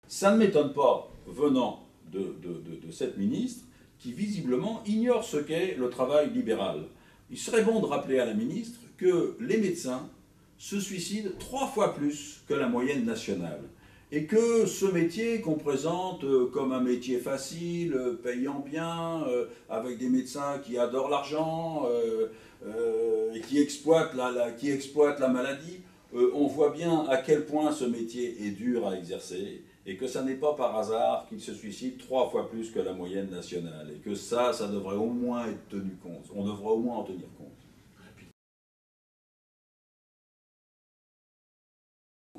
Ça ne m'étonne pas, venant de cette ministre, qui visiblement ignore ce qu'est le travail libéral. Il serait bon de rappeler à la ministre que les médecins se suicident 3 fois plus que la moyenne nationale. Et que ce métier qu'on présente comme un métier facile, payant bien, avec des médecins qui adorent l'argent et qui exploitent la maladie, on voit bien à quel point ce métier est dur à exercer et que ça n'est pas par hasard qu'il se suicide 3 fois plus que la moyenne nationale. Et que ça devrait au moins être tenu compte. On devrait au moins en tenir compte.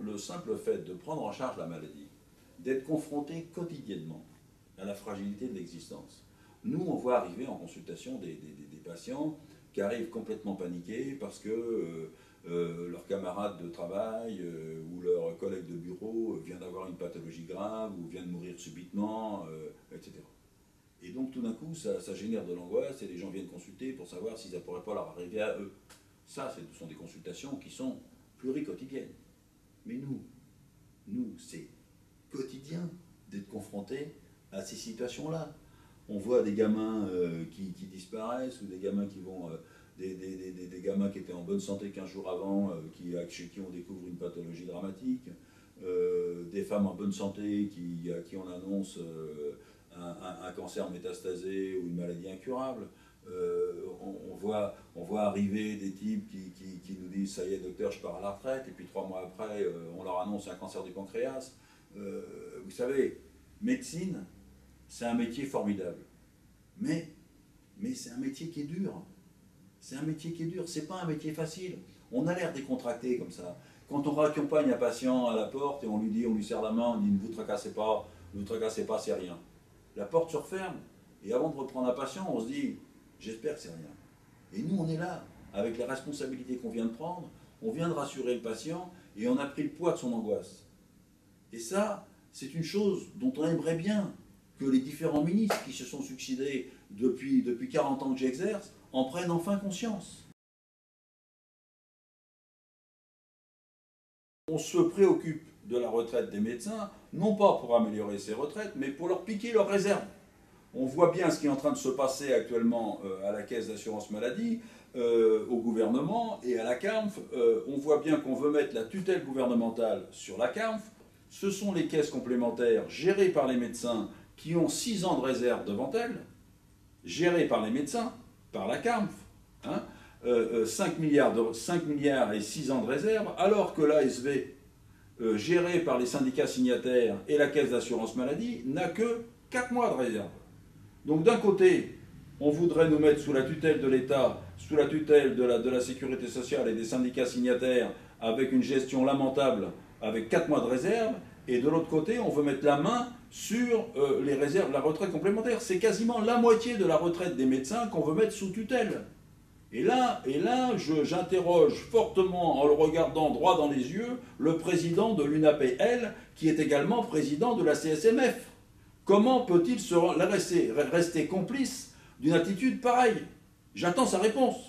Le simple fait de prendre en charge la maladie, d'être confronté quotidiennement à la fragilité de l'existence. Nous, on voit arriver en consultation des patients qui arrivent complètement paniqués parce que leur camarade de travail ou leur collègue de bureau vient d'avoir une pathologie grave ou vient de mourir subitement, etc. Et donc tout d'un coup, ça génère de l'angoisse et les gens viennent consulter pour savoir si ça ne pourrait pas leur arriver à eux. Ça, ce sont des consultations qui sont pluriquotidiennes. Mais nous, c'est quotidien d'être confrontés à ces situations-là. On voit des gamins qui disparaissent ou des gamins qui vont... des gamins qui étaient en bonne santé 15 jours avant, chez qui on découvre une pathologie dramatique, des femmes en bonne santé à qui on annonce un cancer métastasé ou une maladie incurable. On voit arriver des types qui nous disent « ça y est docteur, je pars à la retraite » et puis 3 mois après, on leur annonce un cancer du pancréas. Vous savez, médecine, c'est un métier formidable. Mais c'est un métier qui est dur. C'est un métier qui est dur, c'est pas un métier facile. On a l'air décontracté comme ça. Quand on raccompagne un patient à la porte et on lui serre la main, on dit « ne vous tracassez pas, c'est rien ». La porte se referme et avant de reprendre un patient, on se dit « j'espère que c'est rien ». Et nous, on est là, avec la responsabilité qu'on vient de prendre, on vient de rassurer le patient et on a pris le poids de son angoisse. Et ça, c'est une chose dont on aimerait bien que les différents ministres qui se sont succédés depuis 40 ans que j'exerce en prennent enfin conscience. On se préoccupe de la retraite des médecins, non pas pour améliorer ces retraites, mais pour leur piquer leurs réserves. On voit bien ce qui est en train de se passer actuellement à la Caisse d'assurance maladie, au gouvernement et à la CAMF. On voit bien qu'on veut mettre la tutelle gouvernementale sur la CAMF. Ce sont les caisses complémentaires gérées par les médecins qui ont 6 ans de réserve devant elles, gérées par les médecins, par la CAMF, 5 milliards et 6 ans de réserve, alors que l'ASV, gérée par les syndicats signataires et la Caisse d'assurance maladie, n'a que 4 mois de réserve. Donc d'un côté, on voudrait nous mettre sous la tutelle de l'État, sous la tutelle de la sécurité sociale et des syndicats signataires, avec une gestion lamentable, avec 4 mois de réserve, et de l'autre côté, on veut mettre la main sur les réserves, la retraite complémentaire. C'est quasiment la moitié de la retraite des médecins qu'on veut mettre sous tutelle. Et là j'interroge fortement, en le regardant droit dans les yeux, le président de l'UNAPL, qui est également président de la CSMF. Comment peut-il rester complice d'une attitude pareille? J'attends sa réponse.